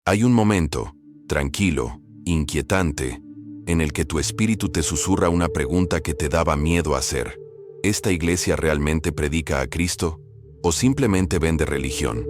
Hay un momento, tranquilo, inquietante, en el que tu espíritu te susurra una pregunta que te daba miedo hacer. ¿Esta iglesia realmente predica a Cristo? ¿O simplemente vende religión?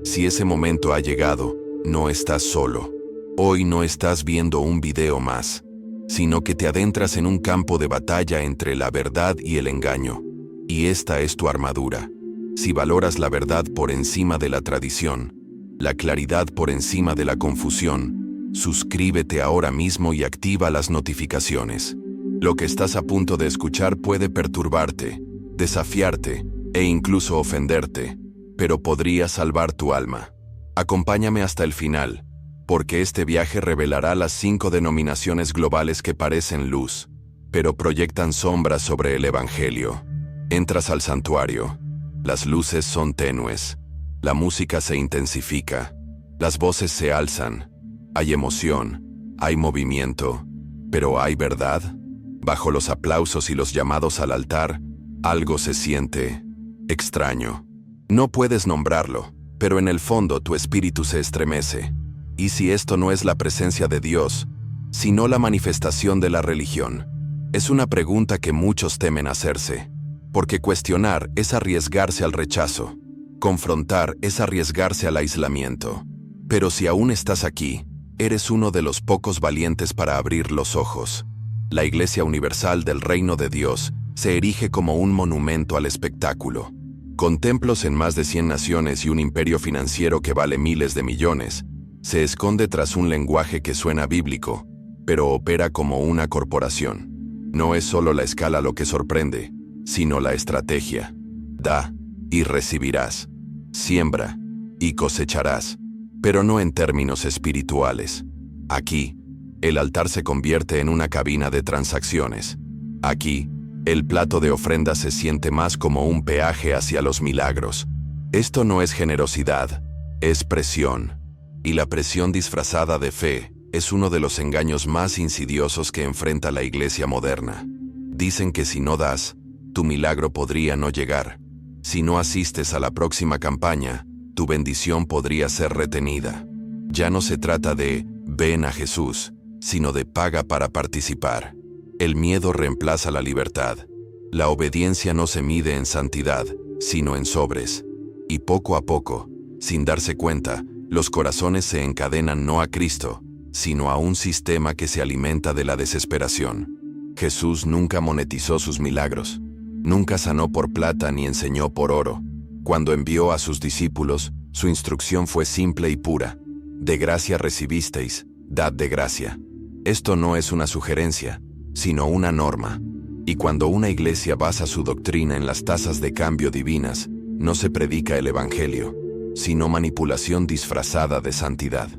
Si ese momento ha llegado, no estás solo. Hoy no estás viendo un video más, sino que te adentras en un campo de batalla entre la verdad y el engaño. Y esta es tu armadura. Si valoras la verdad por encima de la tradición, la claridad por encima de la confusión, suscríbete ahora mismo y activa las notificaciones. Lo que estás a punto de escuchar puede perturbarte, desafiarte e incluso ofenderte, pero podría salvar tu alma. Acompáñame hasta el final, porque este viaje revelará las 5 denominaciones globales que parecen luz, pero proyectan sombras sobre el Evangelio. Entras al santuario. Las luces son tenues. La música se intensifica. Las voces se alzan. Hay emoción. Hay movimiento. ¿Pero hay verdad? Bajo los aplausos y los llamados al altar, algo se siente extraño. No puedes nombrarlo, pero en el fondo tu espíritu se estremece. ¿Y si esto no es la presencia de Dios, sino la manifestación de la religión? Es una pregunta que muchos temen hacerse, porque cuestionar es arriesgarse al rechazo. Confrontar es arriesgarse al aislamiento. Pero si aún estás aquí, eres uno de los pocos valientes para abrir los ojos. La Iglesia Universal del Reino de Dios se erige como un monumento al espectáculo. Con templos en más de 100 naciones y un imperio financiero que vale miles de millones, se esconde tras un lenguaje que suena bíblico, pero opera como una corporación. No es solo la escala lo que sorprende, sino la estrategia. Da y recibirás. Siembra y cosecharás, pero no en términos espirituales. Aquí, el altar se convierte en una cabina de transacciones. Aquí, el plato de ofrenda se siente más como un peaje hacia los milagros. Esto no es generosidad, es presión. Y la presión disfrazada de fe es uno de los engaños más insidiosos que enfrenta la iglesia moderna. Dicen que si no das, tu milagro podría no llegar. Si no asistes a la próxima campaña, tu bendición podría ser retenida. Ya no se trata de ven a Jesús, sino de paga para participar. El miedo reemplaza la libertad. La obediencia no se mide en santidad, sino en sobres. Y poco a poco, sin darse cuenta, los corazones se encadenan no a Cristo, sino a un sistema que se alimenta de la desesperación. Jesús nunca monetizó sus milagros. Nunca sanó por plata ni enseñó por oro. Cuando envió a sus discípulos, su instrucción fue simple y pura. De gracia recibisteis, dad de gracia. Esto no es una sugerencia, sino una norma. Y cuando una iglesia basa su doctrina en las tasas de cambio divinas, no se predica el Evangelio, sino manipulación disfrazada de santidad.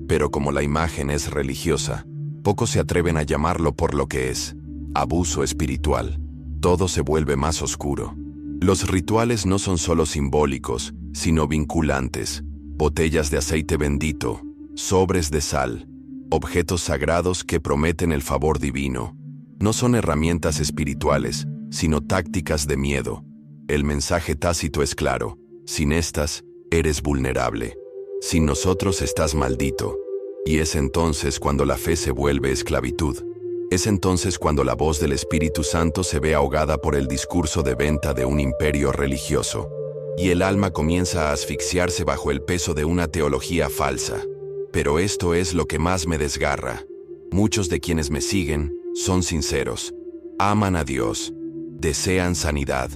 Pero como la imagen es religiosa, pocos se atreven a llamarlo por lo que es: abuso espiritual. Todo se vuelve más oscuro. Los rituales no son solo simbólicos, sino vinculantes. Botellas de aceite bendito, sobres de sal, objetos sagrados que prometen el favor divino. No son herramientas espirituales, sino tácticas de miedo. El mensaje tácito es claro: sin estas, eres vulnerable. Sin nosotros estás maldito. Y es entonces cuando la fe se vuelve esclavitud. Es entonces cuando la voz del Espíritu Santo se ve ahogada por el discurso de venta de un imperio religioso. Y el alma comienza a asfixiarse bajo el peso de una teología falsa. Pero esto es lo que más me desgarra. Muchos de quienes me siguen son sinceros. Aman a Dios. Desean sanidad.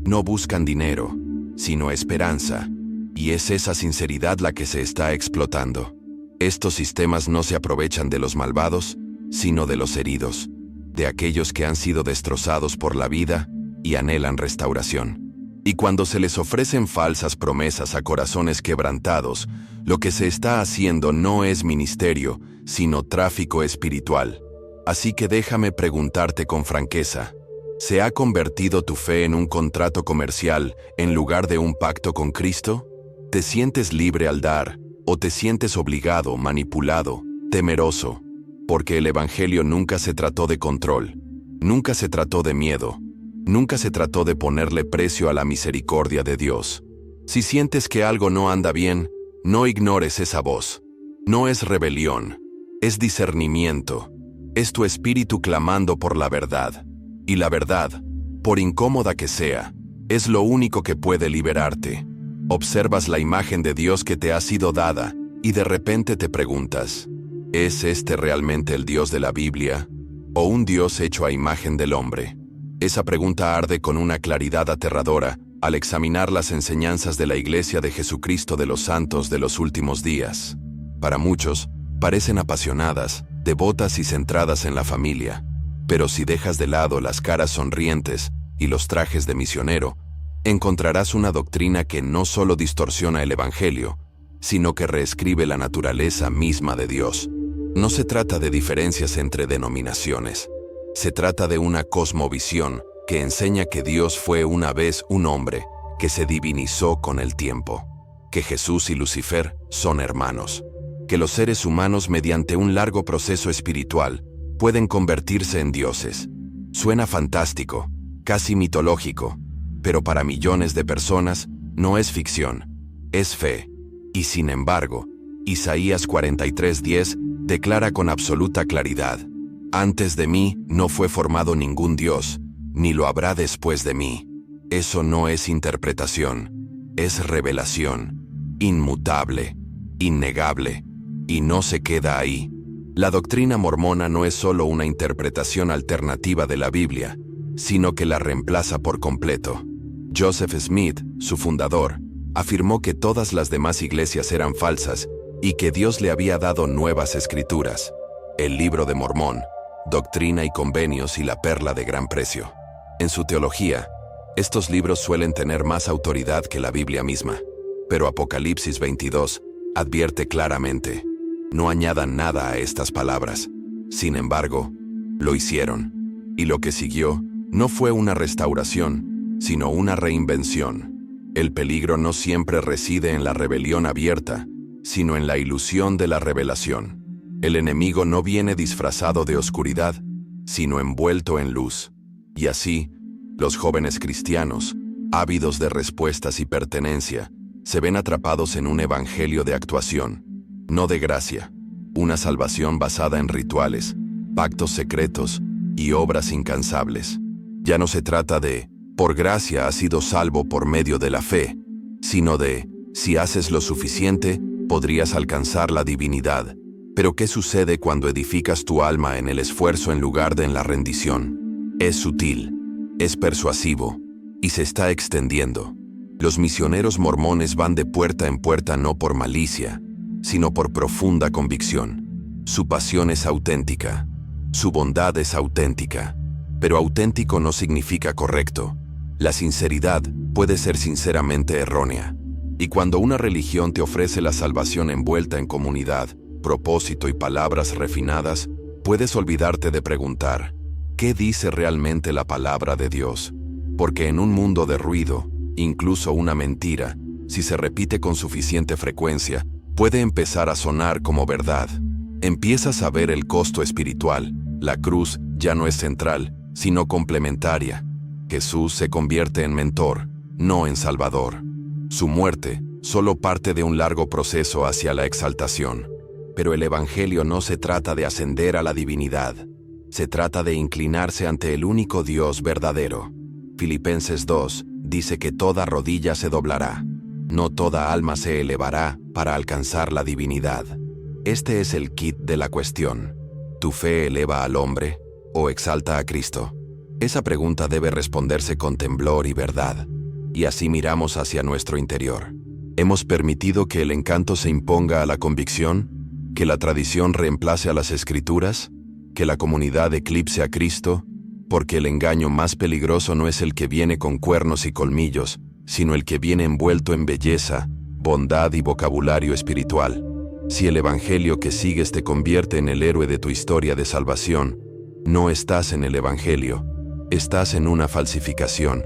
No buscan dinero, sino esperanza. Y es esa sinceridad la que se está explotando. Estos sistemas no se aprovechan de los malvados, sino de los heridos, de aquellos que han sido destrozados por la vida y anhelan restauración. Y cuando se les ofrecen falsas promesas a corazones quebrantados, lo que se está haciendo no es ministerio, sino tráfico espiritual. Así que déjame preguntarte con franqueza: ¿se ha convertido tu fe en un contrato comercial en lugar de un pacto con Cristo? ¿Te sientes libre al dar, o te sientes obligado, manipulado, temeroso? Porque el Evangelio nunca se trató de control, nunca se trató de miedo, nunca se trató de ponerle precio a la misericordia de Dios. Si sientes que algo no anda bien, no ignores esa voz. No es rebelión, es discernimiento. Es tu espíritu clamando por la verdad. Y la verdad, por incómoda que sea, es lo único que puede liberarte. Observas la imagen de Dios que te ha sido dada y de repente te preguntas, ¿es este realmente el Dios de la Biblia? ¿O un Dios hecho a imagen del hombre? Esa pregunta arde con una claridad aterradora al examinar las enseñanzas de la Iglesia de Jesucristo de los Santos de los últimos días. Para muchos, parecen apasionadas, devotas y centradas en la familia, pero si dejas de lado las caras sonrientes y los trajes de misionero, encontrarás una doctrina que no solo distorsiona el Evangelio, sino que reescribe la naturaleza misma de Dios. No se trata de diferencias entre denominaciones, se trata de una cosmovisión que enseña que Dios fue una vez un hombre que se divinizó con el tiempo, que Jesús y Lucifer son hermanos, que los seres humanos mediante un largo proceso espiritual pueden convertirse en dioses. Suena fantástico, casi mitológico, pero para millones de personas no es ficción, es fe. Y sin embargo, Isaías 43:10 declara con absoluta claridad: «Antes de mí no fue formado ningún Dios, ni lo habrá después de mí». Eso no es interpretación, es revelación, inmutable, innegable, y no se queda ahí. La doctrina mormona no es solo una interpretación alternativa de la Biblia, sino que la reemplaza por completo. Joseph Smith, su fundador, afirmó que todas las demás iglesias eran falsas y que Dios le había dado nuevas escrituras, el Libro de Mormón, Doctrina y Convenios y la Perla de Gran Precio. En su teología, estos libros suelen tener más autoridad que la Biblia misma, pero Apocalipsis 22 advierte claramente: no añadan nada a estas palabras. Sin embargo, lo hicieron, y lo que siguió no fue una restauración, sino una reinvención. El peligro no siempre reside en la rebelión abierta, sino en la ilusión de la revelación. El enemigo no viene disfrazado de oscuridad, sino envuelto en luz. Y así, los jóvenes cristianos, ávidos de respuestas y pertenencia, se ven atrapados en un evangelio de actuación, no de gracia, una salvación basada en rituales, pactos secretos y obras incansables. Ya no se trata de «por gracia has sido salvo por medio de la fe», sino de «si haces lo suficiente, podrías alcanzar la divinidad». Pero ¿qué sucede cuando edificas tu alma en el esfuerzo en lugar de en la rendición? Es sutil, es persuasivo, y se está extendiendo. Los misioneros mormones van de puerta en puerta no por malicia, sino por profunda convicción. Su pasión es auténtica, su bondad es auténtica, pero auténtico no significa correcto. La sinceridad puede ser sinceramente errónea. Y cuando una religión te ofrece la salvación envuelta en comunidad, propósito y palabras refinadas, puedes olvidarte de preguntar: ¿qué dice realmente la palabra de Dios? Porque en un mundo de ruido, incluso una mentira, si se repite con suficiente frecuencia, puede empezar a sonar como verdad. Empiezas a ver el costo espiritual. La cruz ya no es central, sino complementaria. Jesús se convierte en mentor, no en salvador. Su muerte solo parte de un largo proceso hacia la exaltación. Pero el Evangelio no se trata de ascender a la divinidad. Se trata de inclinarse ante el único Dios verdadero. Filipenses 2 dice que toda rodilla se doblará. No toda alma se elevará para alcanzar la divinidad. Este es el kit de la cuestión. ¿Tu fe eleva al hombre o exalta a Cristo? Esa pregunta debe responderse con temblor y verdad. Y así miramos hacia nuestro interior. ¿Hemos permitido que el encanto se imponga a la convicción? ¿Que la tradición reemplace a las Escrituras? ¿Que la comunidad eclipse a Cristo? Porque el engaño más peligroso no es el que viene con cuernos y colmillos, sino el que viene envuelto en belleza, bondad y vocabulario espiritual. Si el Evangelio que sigues te convierte en el héroe de tu historia de salvación, no estás en el Evangelio, estás en una falsificación.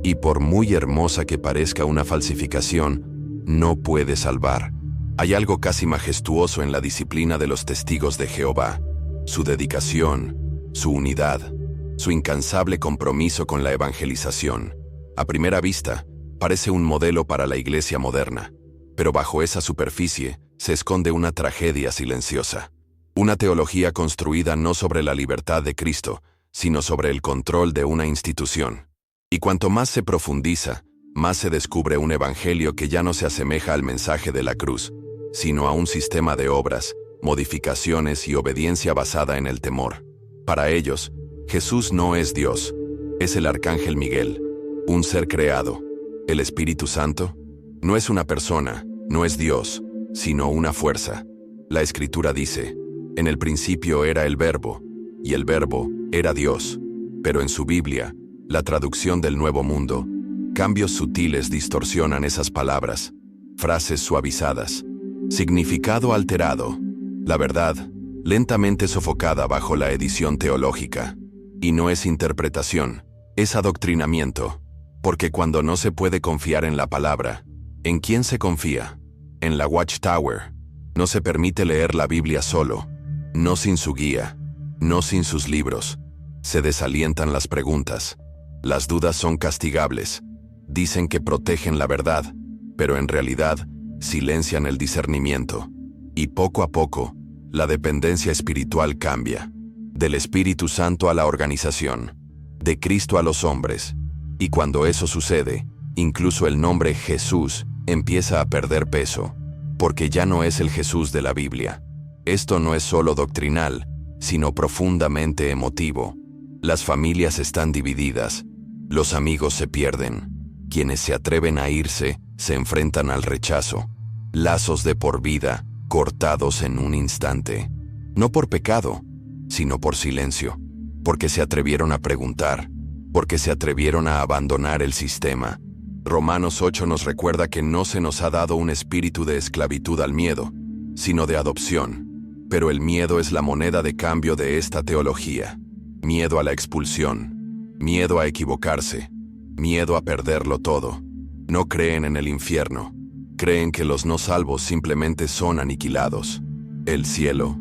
Y por muy hermosa que parezca una falsificación, no puede salvar. Hay algo casi majestuoso en la disciplina de los testigos de Jehová, su dedicación, su unidad, su incansable compromiso con la evangelización. A primera vista, parece un modelo para la iglesia moderna, pero bajo esa superficie se esconde una tragedia silenciosa. Una teología construida no sobre la libertad de Cristo, sino sobre el control de una institución. Y cuanto más se profundiza, más se descubre un evangelio que ya no se asemeja al mensaje de la cruz, sino a un sistema de obras, modificaciones y obediencia basada en el temor. Para ellos, Jesús no es Dios, es el arcángel Miguel, un ser creado. El Espíritu Santo no es una persona, no es Dios, sino una fuerza. La Escritura dice, en el principio era el Verbo, y el Verbo era Dios. Pero en su Biblia, la traducción del Nuevo Mundo, cambios sutiles distorsionan esas palabras, frases suavizadas, significado alterado, la verdad, lentamente sofocada bajo la edición teológica. Y no es interpretación, es adoctrinamiento, porque cuando no se puede confiar en la palabra, ¿en quién se confía? En la Watchtower. No se permite leer la Biblia solo, no sin su guía, no sin sus libros. Se desalientan las preguntas. Las dudas son castigables. Dicen que protegen la verdad, pero en realidad silencian el discernimiento. Y poco a poco, la dependencia espiritual cambia. Del Espíritu Santo a la organización, de Cristo a los hombres. Y cuando eso sucede, incluso el nombre Jesús empieza a perder peso, porque ya no es el Jesús de la Biblia. Esto no es solo doctrinal, sino profundamente emotivo. Las familias están divididas, los amigos se pierden, quienes se atreven a irse se enfrentan al rechazo. Lazos de por vida, cortados en un instante. No por pecado, sino por silencio, porque se atrevieron a preguntar, porque se atrevieron a abandonar el sistema. Romanos 8 nos recuerda que no se nos ha dado un espíritu de esclavitud al miedo, sino de adopción. Pero el miedo es la moneda de cambio de esta teología. Miedo a la expulsión, miedo a equivocarse, miedo a perderlo todo. No creen en el infierno, creen que los no salvos simplemente son aniquilados. El cielo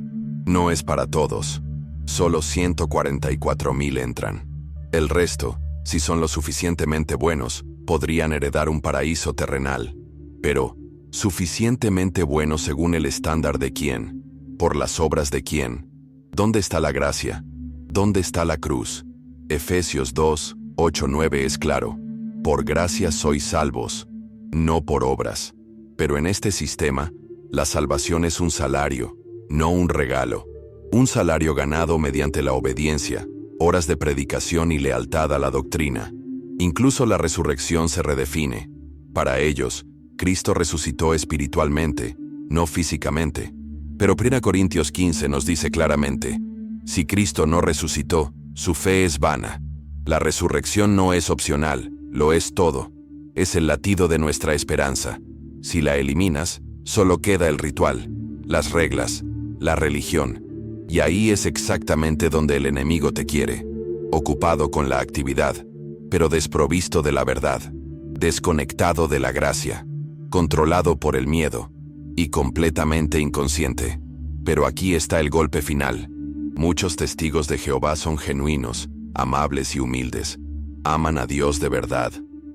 no es para todos, solo 144,000 entran. El resto, si son lo suficientemente buenos, podrían heredar un paraíso terrenal. Pero, ¿suficientemente buenos según el estándar de quién? ¿Por las obras de quién? ¿Dónde está la gracia? ¿Dónde está la cruz? Efesios 2, 8, 9 es claro. Por gracia sois salvos, no por obras. Pero en este sistema, la salvación es un salario, no un regalo. Un salario ganado mediante la obediencia, horas de predicación y lealtad a la doctrina. Incluso la resurrección se redefine. Para ellos, Cristo resucitó espiritualmente, no físicamente. Pero 1 Corintios 15 nos dice claramente, si Cristo no resucitó, su fe es vana. La resurrección no es opcional, lo es todo. Es el latido de nuestra esperanza. Si la eliminas, solo queda el ritual, las reglas, la religión. Y ahí es exactamente donde el enemigo te quiere, ocupado con la actividad, pero desprovisto de la verdad, desconectado de la gracia, controlado por el miedo y completamente inconsciente. Pero aquí está el golpe final. Muchos testigos de Jehová son genuinos, amables y humildes. Aman a Dios de verdad,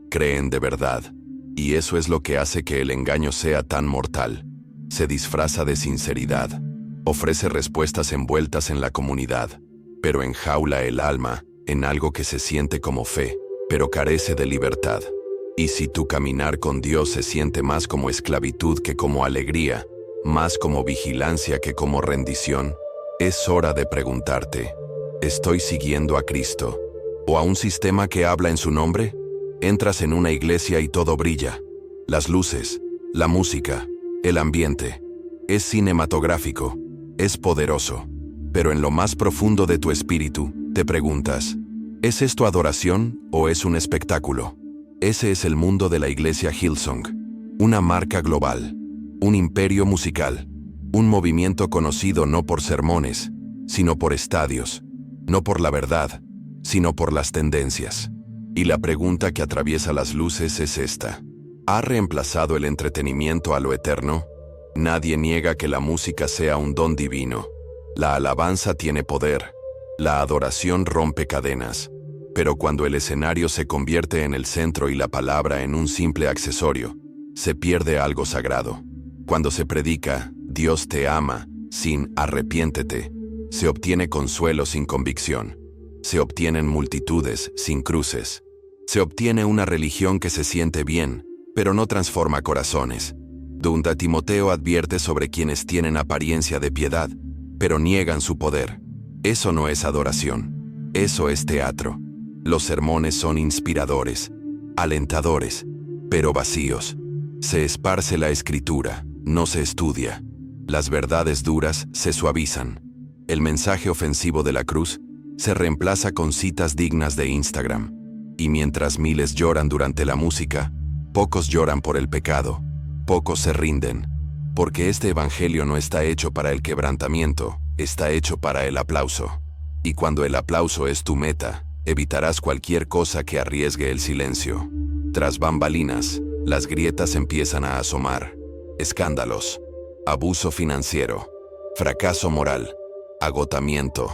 creen de verdad. Y eso es lo que hace que el engaño sea tan mortal. Se disfraza de sinceridad. Ofrece respuestas envueltas en la comunidad, pero enjaula el alma en algo que se siente como fe, pero carece de libertad. Y si tu caminar con Dios se siente más como esclavitud que como alegría, más como vigilancia que como rendición, es hora de preguntarte, ¿estoy siguiendo a Cristo? ¿O a un sistema que habla en su nombre? Entras en una iglesia y todo brilla. Las luces, la música, el ambiente. Es cinematográfico. Es poderoso, pero en lo más profundo de tu espíritu, te preguntas, ¿es esto adoración o es un espectáculo? Ese es el mundo de la iglesia Hillsong, una marca global, un imperio musical, un movimiento conocido no por sermones, sino por estadios, no por la verdad, sino por las tendencias. Y la pregunta que atraviesa las luces es esta, ¿ha reemplazado el entretenimiento a lo eterno? Nadie niega que la música sea un don divino. La alabanza tiene poder. La adoración rompe cadenas. Pero cuando el escenario se convierte en el centro y la palabra en un simple accesorio, se pierde algo sagrado. Cuando se predica, Dios te ama, sin arrepiéntete, se obtiene consuelo sin convicción. Se obtienen multitudes sin cruces. Se obtiene una religión que se siente bien, pero no transforma corazones. Donde Timoteo advierte sobre quienes tienen apariencia de piedad, pero niegan su poder. Eso no es adoración. Eso es teatro. Los sermones son inspiradores, alentadores, pero vacíos. Se esparce la escritura, no se estudia. Las verdades duras se suavizan. El mensaje ofensivo de la cruz se reemplaza con citas dignas de Instagram. Y mientras miles lloran durante la música, pocos lloran por el pecado, pocos se rinden, porque este evangelio no está hecho para el quebrantamiento, está hecho para el aplauso. Y cuando el aplauso es tu meta, evitarás cualquier cosa que arriesgue el silencio. Tras bambalinas, las grietas empiezan a asomar. Escándalos, abuso financiero, fracaso moral, agotamiento.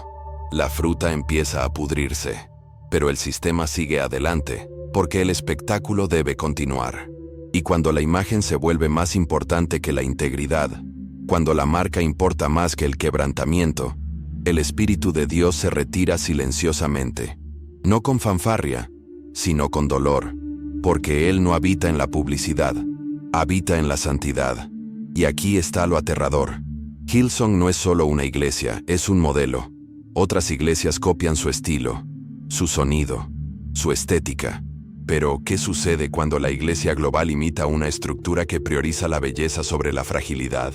La fruta empieza a pudrirse, pero el sistema sigue adelante, porque el espectáculo debe continuar. Y cuando la imagen se vuelve más importante que la integridad, cuando la marca importa más que el quebrantamiento, el Espíritu de Dios se retira silenciosamente. No con fanfarria, sino con dolor, porque Él no habita en la publicidad, habita en la santidad. Y aquí está lo aterrador. Hillsong no es solo una iglesia, es un modelo. Otras iglesias copian su estilo, su sonido, su estética. Pero, ¿qué sucede cuando la iglesia global imita una estructura que prioriza la belleza sobre la fragilidad?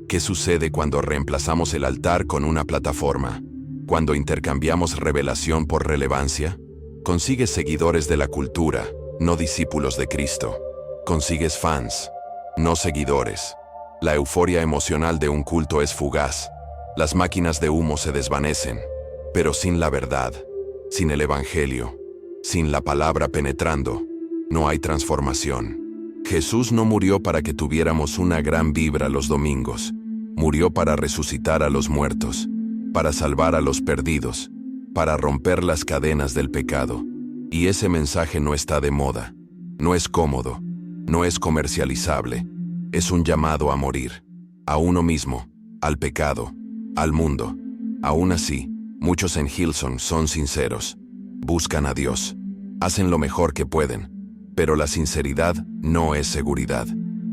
¿Qué sucede cuando reemplazamos el altar con una plataforma? Cuando intercambiamos revelación por relevancia, consigues seguidores de la cultura, no discípulos de Cristo. Consigues fans, no seguidores. La euforia emocional de un culto es fugaz. Las máquinas de humo se desvanecen, pero sin la verdad, sin el evangelio, sin la palabra penetrando, no hay transformación. Jesús no murió para que tuviéramos una gran vibra los domingos. Murió para resucitar a los muertos, para salvar a los perdidos, para romper las cadenas del pecado. Y ese mensaje no está de moda, no es cómodo, no es comercializable. Es un llamado a morir, a uno mismo, al pecado, al mundo. Aún así, muchos en Hillsong son sinceros. Buscan a Dios, hacen lo mejor que pueden, pero la sinceridad no es seguridad.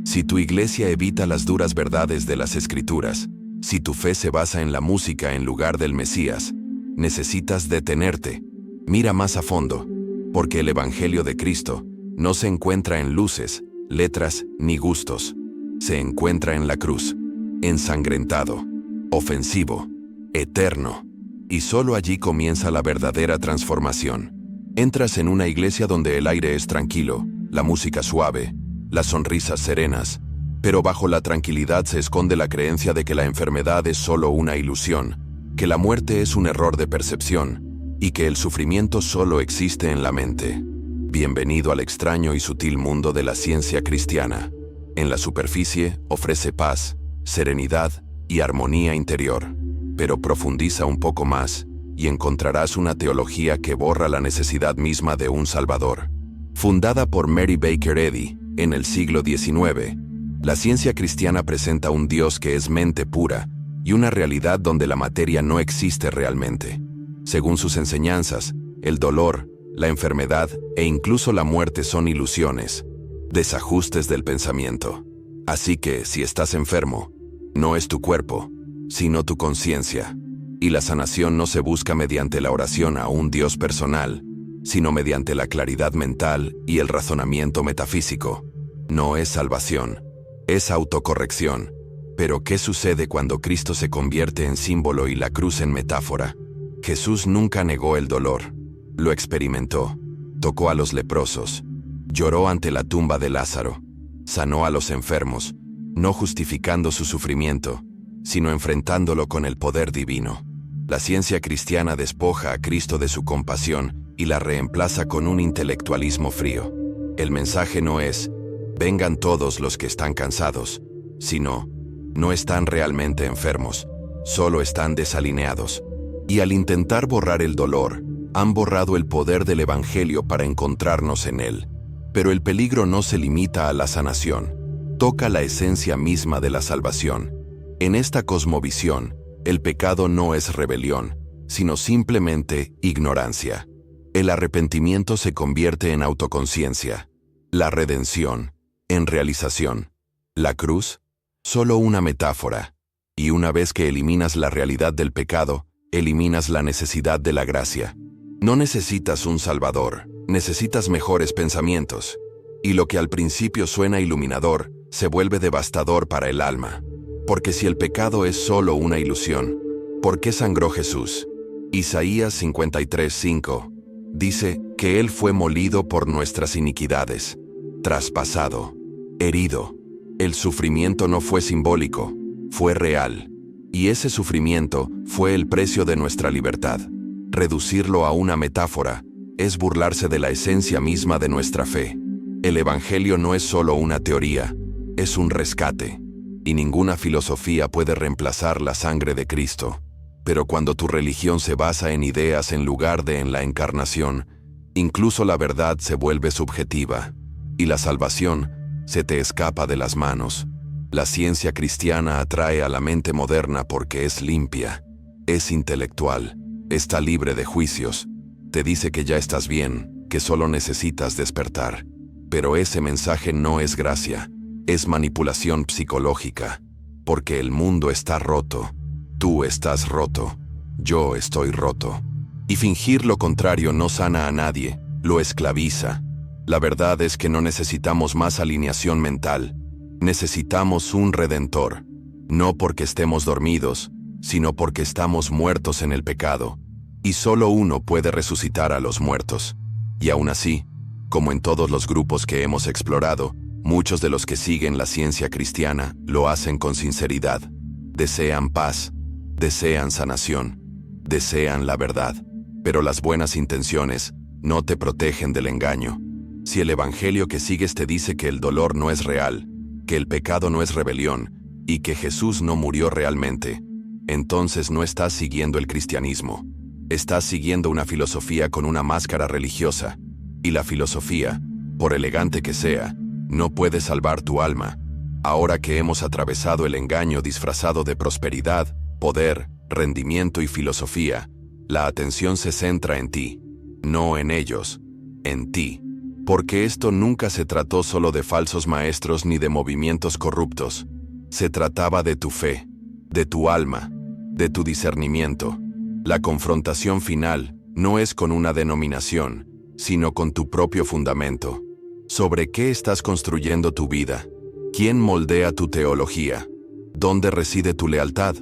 Si tu iglesia evita las duras verdades de las Escrituras, si tu fe se basa en la música en lugar del Mesías, necesitas detenerte. Mira más a fondo, porque el Evangelio de Cristo no se encuentra en luces, letras ni gustos. Se encuentra en la cruz, ensangrentado, ofensivo, eterno. Y solo allí comienza la verdadera transformación. Entras en una iglesia donde el aire es tranquilo, la música suave, las sonrisas serenas, pero bajo la tranquilidad se esconde la creencia de que la enfermedad es solo una ilusión, que la muerte es un error de percepción y que el sufrimiento solo existe en la mente. Bienvenido al extraño y sutil mundo de la ciencia cristiana. En la superficie ofrece paz, serenidad y armonía interior, pero profundiza un poco más y encontrarás una teología que borra la necesidad misma de un Salvador. Fundada por Mary Baker Eddy en el siglo XIX, la ciencia cristiana presenta un Dios que es mente pura y una realidad donde la materia no existe realmente. Según sus enseñanzas, el dolor, la enfermedad e incluso la muerte son ilusiones, desajustes del pensamiento. Así que, si estás enfermo, no es tu cuerpo, sino tu conciencia. Y la sanación no se busca mediante la oración a un Dios personal, sino mediante la claridad mental y el razonamiento metafísico. No es salvación, es autocorrección. Pero, ¿qué sucede cuando Cristo se convierte en símbolo y la cruz en metáfora? Jesús nunca negó el dolor. Lo experimentó. Tocó a los leprosos. Lloró ante la tumba de Lázaro. Sanó a los enfermos, no justificando su sufrimiento, sino enfrentándolo con el poder divino. La ciencia cristiana despoja a Cristo de su compasión y la reemplaza con un intelectualismo frío. El mensaje no es, vengan todos los que están cansados, sino, no están realmente enfermos, solo están desalineados. Y al intentar borrar el dolor, han borrado el poder del Evangelio para encontrarnos en él. Pero el peligro no se limita a la sanación. toca la esencia misma de la salvación. En esta cosmovisión, el pecado no es rebelión, sino simplemente ignorancia. El arrepentimiento se convierte en autoconciencia. La redención, en realización. La cruz, solo una metáfora. Y una vez que eliminas la realidad del pecado, eliminas la necesidad de la gracia. No necesitas un salvador, necesitas mejores pensamientos. Y lo que al principio suena iluminador, se vuelve devastador para el alma. Porque si el pecado es solo una ilusión, ¿por qué sangró Jesús? Isaías 53:5 dice que Él fue molido por nuestras iniquidades, traspasado, herido. El sufrimiento no fue simbólico, fue real. Y ese sufrimiento fue el precio de nuestra libertad. Reducirlo a una metáfora es burlarse de la esencia misma de nuestra fe. El Evangelio no es solo una teoría, es un rescate. Y ninguna filosofía puede reemplazar la sangre de Cristo. Pero cuando tu religión se basa en ideas en lugar de en la encarnación, incluso la verdad se vuelve subjetiva. Y la salvación se te escapa de las manos. La ciencia cristiana atrae a la mente moderna porque es limpia, es intelectual, está libre de juicios. Te dice que ya estás bien, que solo necesitas despertar. Pero ese mensaje no es gracia, es manipulación psicológica. Porque el mundo está roto. Tú estás roto. Yo estoy roto. Y fingir lo contrario no sana a nadie, lo esclaviza. La verdad es que no necesitamos más alineación mental. Necesitamos un redentor. No porque estemos dormidos, sino porque estamos muertos en el pecado. Y solo uno puede resucitar a los muertos. Y aún así, como en todos los grupos que hemos explorado, muchos de los que siguen la ciencia cristiana lo hacen con sinceridad. Desean paz, desean sanación, desean la verdad. Pero las buenas intenciones no te protegen del engaño. Si el evangelio que sigues te dice que el dolor no es real, que el pecado no es rebelión y que Jesús no murió realmente, entonces no estás siguiendo el cristianismo. Estás siguiendo una filosofía con una máscara religiosa. Y la filosofía, por elegante que sea, no puede salvar tu alma. Ahora que hemos atravesado el engaño disfrazado de prosperidad, poder, rendimiento y filosofía, la atención se centra en ti, no en ellos, en ti. Porque esto nunca se trató solo de falsos maestros ni de movimientos corruptos. Se trataba de tu fe, de tu alma, de tu discernimiento. La confrontación final no es con una denominación, sino con tu propio fundamento. ¿Sobre qué estás construyendo tu vida? ¿Quién moldea tu teología? ¿Dónde reside tu lealtad?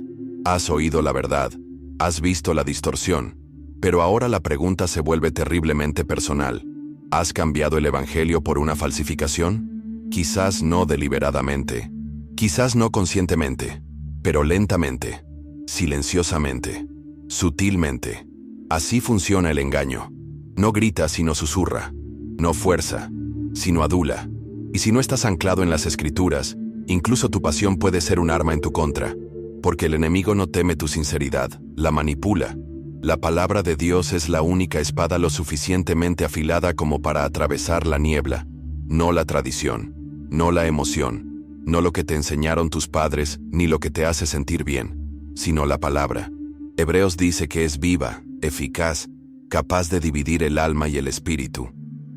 Has oído la verdad, has visto la distorsión, pero ahora la pregunta se vuelve terriblemente personal. ¿Has cambiado el evangelio por una falsificación? Quizás no deliberadamente, quizás no conscientemente, pero lentamente, silenciosamente, sutilmente. Así funciona el engaño. No grita sino susurra, no fuerza, sino adula. Y si no estás anclado en las Escrituras, incluso tu pasión puede ser un arma en tu contra, porque el enemigo no teme tu sinceridad, la manipula. La palabra de Dios es la única espada lo suficientemente afilada como para atravesar la niebla, no la tradición, no la emoción, no lo que te enseñaron tus padres ni lo que te hace sentir bien, sino la palabra. Hebreos dice que es viva, eficaz, capaz de dividir el alma y el espíritu.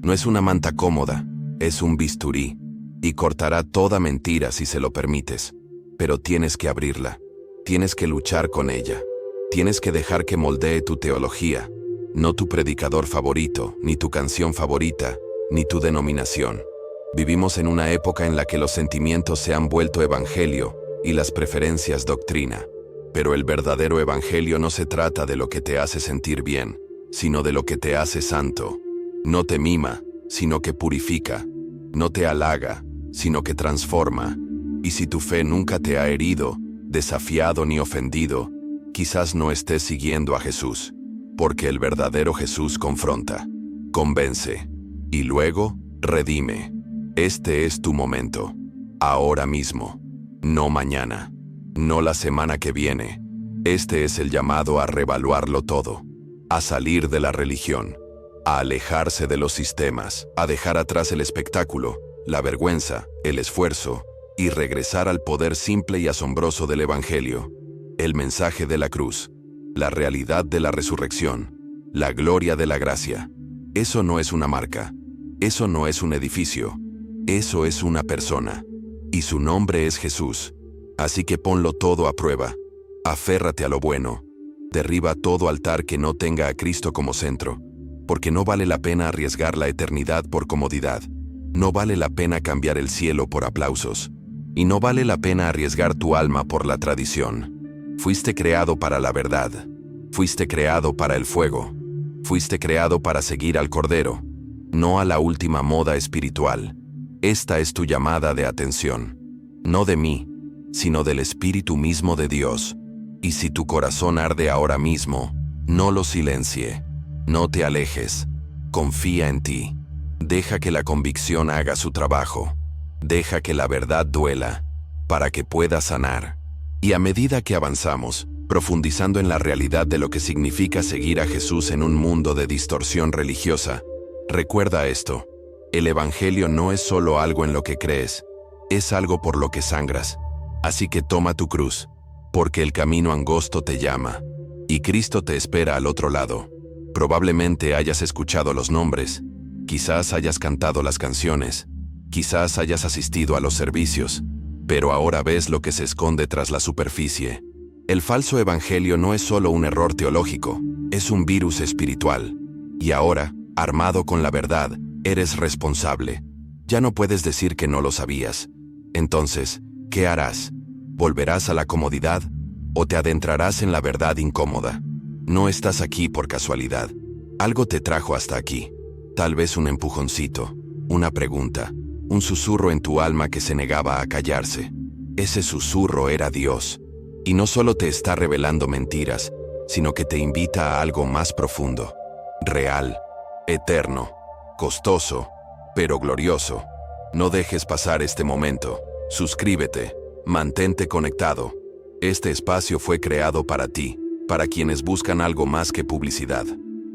No es una manta cómoda, es un bisturí, y cortará toda mentira si se lo permites. Pero tienes que abrirla, tienes que luchar con ella. Tienes que dejar que moldee tu teología, no tu predicador favorito, ni tu canción favorita, ni tu denominación. Vivimos en una época en la que los sentimientos se han vuelto evangelio y las preferencias doctrina. Pero el verdadero evangelio no se trata de lo que te hace sentir bien, sino de lo que te hace santo. No te mima, sino que purifica. No te halaga, sino que transforma. Y si tu fe nunca te ha herido, desafiado ni ofendido, quizás no estés siguiendo a Jesús, porque el verdadero Jesús confronta, convence, y luego redime. Este es tu momento, ahora mismo, no mañana, no la semana que viene. Este es el llamado a reevaluarlo todo, a salir de la religión, a alejarse de los sistemas, a dejar atrás el espectáculo, la vergüenza, el esfuerzo y regresar al poder simple y asombroso del Evangelio, el mensaje de la cruz, la realidad de la resurrección, la gloria de la gracia. Eso no es una marca, eso no es un edificio, eso es una persona, y su nombre es Jesús. Así que ponlo todo a prueba, aférrate a lo bueno, derriba todo altar que no tenga a Cristo como centro, porque no vale la pena arriesgar la eternidad por comodidad, no vale la pena cambiar el cielo por aplausos, y no vale la pena arriesgar tu alma por la tradición. Fuiste creado para la verdad, fuiste creado para el fuego, fuiste creado para seguir al Cordero, no a la última moda espiritual. Esta es tu llamada de atención, no de mí, sino del Espíritu mismo de Dios. Y si tu corazón arde ahora mismo, no lo silencie, no te alejes, confía en ti. Deja que la convicción haga su trabajo, deja que la verdad duela, para que pueda sanar. Y a medida que avanzamos, profundizando en la realidad de lo que significa seguir a Jesús en un mundo de distorsión religiosa, recuerda esto: el Evangelio no es solo algo en lo que crees, es algo por lo que sangras. Así que toma tu cruz, porque el camino angosto te llama, y Cristo te espera al otro lado. Probablemente hayas escuchado los nombres, quizás hayas cantado las canciones, quizás hayas asistido a los servicios, pero ahora ves lo que se esconde tras la superficie. El falso evangelio no es solo un error teológico, es un virus espiritual. Y ahora, armado con la verdad, eres responsable. Ya no puedes decir que no lo sabías. Entonces, ¿qué harás? ¿Volverás a la comodidad o te adentrarás en la verdad incómoda? No estás aquí por casualidad. Algo te trajo hasta aquí. Tal vez un empujoncito, una pregunta, un susurro en tu alma que se negaba a callarse. Ese susurro era Dios. Y no solo te está revelando mentiras, sino que te invita a algo más profundo, real, eterno, costoso, pero glorioso. No dejes pasar este momento. Suscríbete, mantente conectado. Este espacio fue creado para ti, para quienes buscan algo más que publicidad,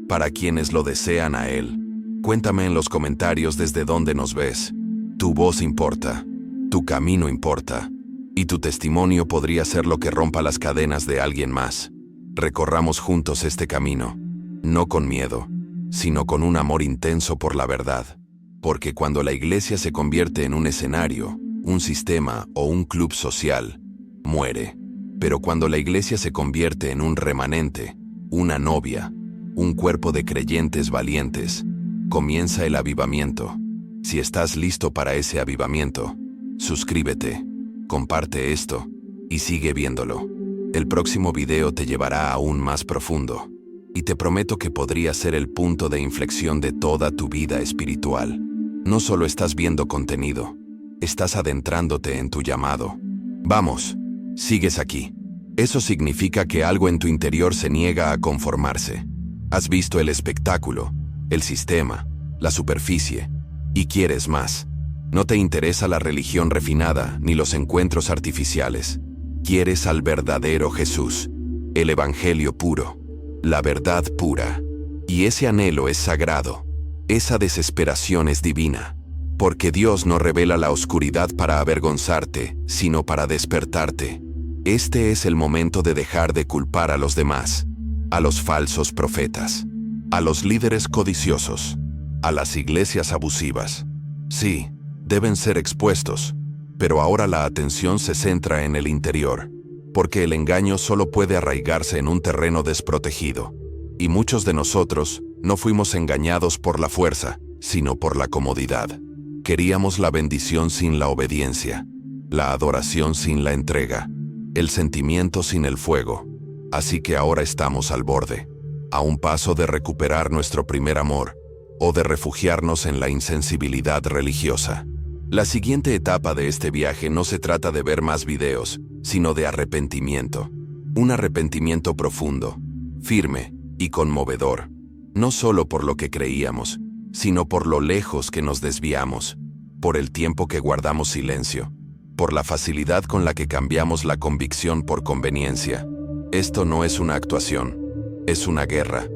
para quienes lo desean a Él. Cuéntame en los comentarios desde dónde nos ves. Tu voz importa, tu camino importa, y tu testimonio podría ser lo que rompa las cadenas de alguien más. Recorramos juntos este camino, no con miedo, sino con un amor intenso por la verdad. Porque cuando la iglesia se convierte en un escenario, un sistema o un club social, muere. Pero cuando la iglesia se convierte en un remanente, una novia, un cuerpo de creyentes valientes, comienza el avivamiento. Si estás listo para ese avivamiento, suscríbete, comparte esto y sigue viéndolo. El próximo video te llevará aún más profundo, y te prometo que podría ser el punto de inflexión de toda tu vida espiritual. No solo estás viendo contenido, estás adentrándote en tu llamado. Vamos, sigues aquí. Eso significa que algo en tu interior se niega a conformarse. Has visto el espectáculo, el sistema, la superficie, y quieres más. No te interesa la religión refinada ni los encuentros artificiales. Quieres al verdadero Jesús, el evangelio puro, la verdad pura. Y ese anhelo es sagrado. Esa desesperación es divina. Porque Dios no revela la oscuridad para avergonzarte, sino para despertarte. Este es el momento de dejar de culpar a los demás, a los falsos profetas, a los líderes codiciosos, a las iglesias abusivas. Sí, deben ser expuestos, pero ahora la atención se centra en el interior, porque el engaño solo puede arraigarse en un terreno desprotegido. Y muchos de nosotros no fuimos engañados por la fuerza, sino por la comodidad. Queríamos la bendición sin la obediencia, la adoración sin la entrega, el sentimiento sin el fuego. Así que ahora estamos al borde, a un paso de recuperar nuestro primer amor, o de refugiarnos en la insensibilidad religiosa. La siguiente etapa de este viaje no se trata de ver más videos, sino de arrepentimiento. Un arrepentimiento profundo, firme y conmovedor, no solo por lo que creíamos, sino por lo lejos que nos desviamos, por el tiempo que guardamos silencio, por la facilidad con la que cambiamos la convicción por conveniencia. Esto no es una actuación, es una guerra,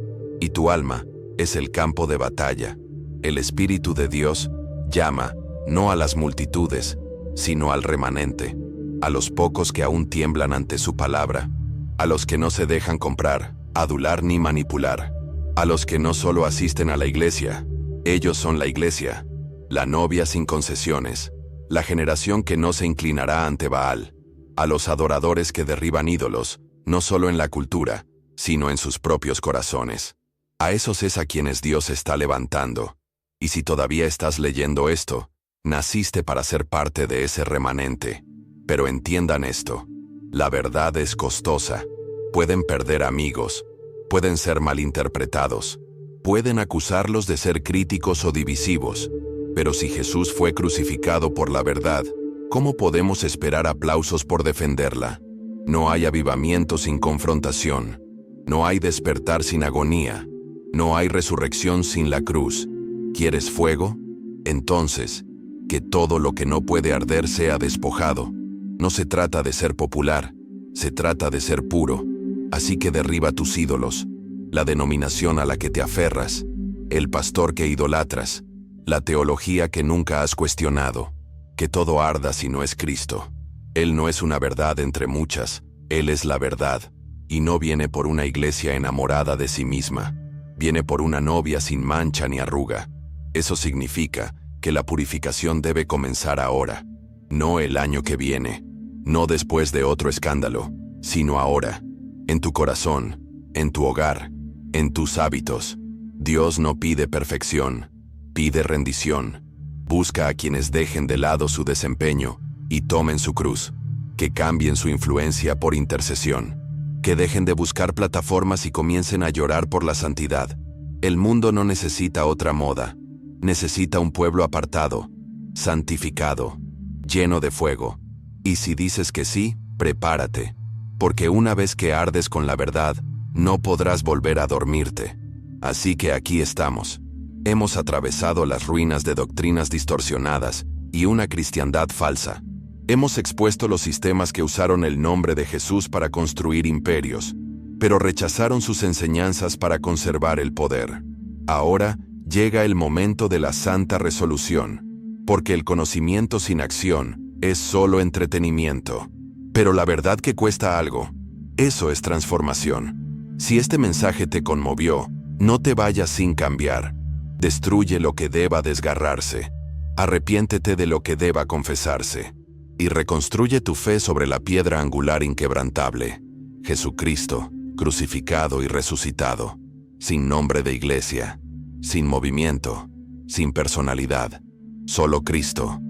y tu alma es el campo de batalla. El Espíritu de Dios llama, no a las multitudes, sino al remanente, a los pocos que aún tiemblan ante su palabra, a los que no se dejan comprar, adular ni manipular, a los que no solo asisten a la iglesia, ellos son la iglesia, la novia sin concesiones, la generación que no se inclinará ante Baal, a los adoradores que derriban ídolos, no solo en la cultura, sino en sus propios corazones. A esos es a quienes Dios está levantando. Y si todavía estás leyendo esto, naciste para ser parte de ese remanente. Pero entiendan esto, la verdad es costosa. Pueden perder amigos, pueden ser malinterpretados, pueden acusarlos de ser críticos o divisivos. Pero si Jesús fue crucificado por la verdad, ¿cómo podemos esperar aplausos por defenderla? No hay avivamiento sin confrontación. No hay despertar sin agonía. No hay resurrección sin la cruz. ¿Quieres fuego? Entonces, que todo lo que no puede arder sea despojado. No se trata de ser popular, se trata de ser puro. Así que derriba tus ídolos, la denominación a la que te aferras, el pastor que idolatras, la teología que nunca has cuestionado. Que todo arda si no es Cristo. Él no es una verdad entre muchas, Él es la verdad. Y no viene por una iglesia enamorada de sí misma. Viene por una novia sin mancha ni arruga. Eso significa que la purificación debe comenzar ahora. No el año que viene. No después de otro escándalo, sino ahora. En tu corazón, en tu hogar, en tus hábitos. Dios no pide perfección, pide rendición. Busca a quienes dejen de lado su desempeño y tomen su cruz. Que cambien su influencia por intercesión. Que dejen de buscar plataformas y comiencen a llorar por la santidad. El mundo no necesita otra moda. Necesita un pueblo apartado, santificado, lleno de fuego. Y si dices que sí, prepárate. Porque una vez que ardes con la verdad, no podrás volver a dormirte. Así que aquí estamos. Hemos atravesado las ruinas de doctrinas distorsionadas y una cristiandad falsa. Hemos expuesto los sistemas que usaron el nombre de Jesús para construir imperios, pero rechazaron sus enseñanzas para conservar el poder. Ahora llega el momento de la santa resolución, porque el conocimiento sin acción es solo entretenimiento. Pero la verdad que cuesta algo, eso es transformación. Si este mensaje te conmovió, no te vayas sin cambiar. Destruye lo que deba desgarrarse. Arrepiéntete de lo que deba confesarse. Y reconstruye tu fe sobre la piedra angular inquebrantable, Jesucristo, crucificado y resucitado, sin nombre de iglesia, sin movimiento, sin personalidad. Solo Cristo,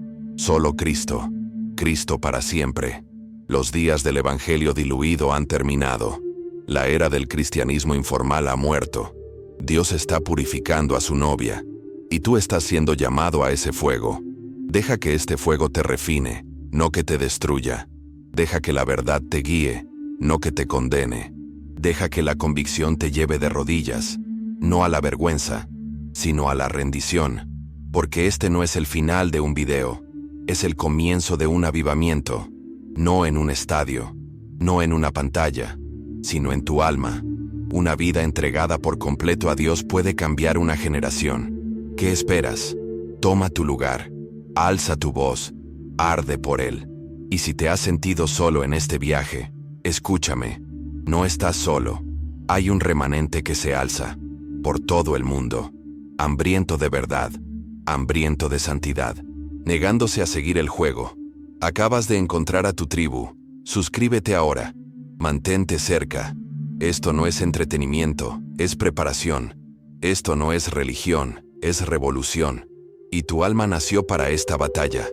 Cristo para siempre. Los días del Evangelio diluido han terminado. La era del cristianismo informal ha muerto. Dios está purificando a su novia, y tú estás siendo llamado a ese fuego. Deja que este fuego te refine, no que te destruya. Deja que la verdad te guíe, no que te condene. Deja que la convicción te lleve de rodillas, no a la vergüenza, sino a la rendición. Porque este no es el final de un video, es el comienzo de un avivamiento. No en un estadio, no en una pantalla, sino en tu alma. Una vida entregada por completo a Dios puede cambiar una generación. ¿Qué esperas? Toma tu lugar, alza tu voz, arde por Él. Y si te has sentido solo en este viaje, escúchame, no estás solo. Hay un remanente que se alza, por todo el mundo, hambriento de verdad, hambriento de santidad, negándose a seguir el juego. Acabas de encontrar a tu tribu, suscríbete ahora, mantente cerca. Esto no es entretenimiento, es preparación. Esto no es religión, es revolución. Y tu alma nació para esta batalla.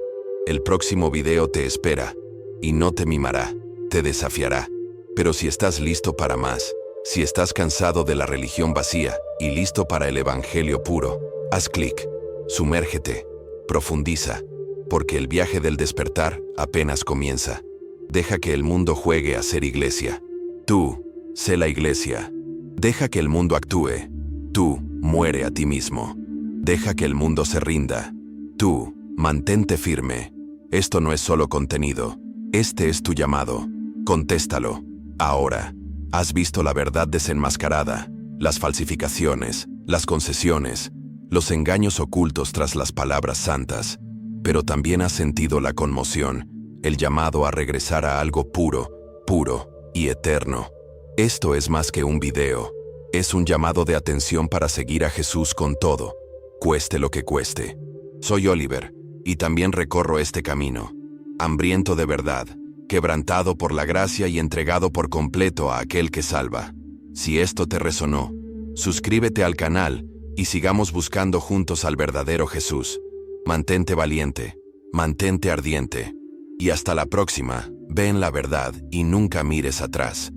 El próximo video te espera, y no te mimará, te desafiará. Pero si estás listo para más, si estás cansado de la religión vacía y listo para el evangelio puro, haz clic, sumérgete, profundiza, porque el viaje del despertar apenas comienza. Deja que el mundo juegue a ser iglesia. Tú, sé la iglesia. Deja que el mundo actúe. Tú, muere a ti mismo. Deja que el mundo se rinda. Tú, mantente firme. Esto no es solo contenido. Este es tu llamado. Contéstalo. Ahora. Has visto la verdad desenmascarada, las falsificaciones, las concesiones, los engaños ocultos tras las palabras santas. pero también has sentido la conmoción, el llamado a regresar a algo puro, puro y eterno. Esto es más que un video. Es un llamado de atención para seguir a Jesús con todo, cueste lo que cueste. Soy Oliver, y también recorro este camino, hambriento de verdad, quebrantado por la gracia y entregado por completo a aquel que salva. Si esto te resonó, suscríbete al canal y sigamos buscando juntos al verdadero Jesús. Mantente valiente, mantente ardiente. Y hasta la próxima, ve en la verdad y nunca mires atrás.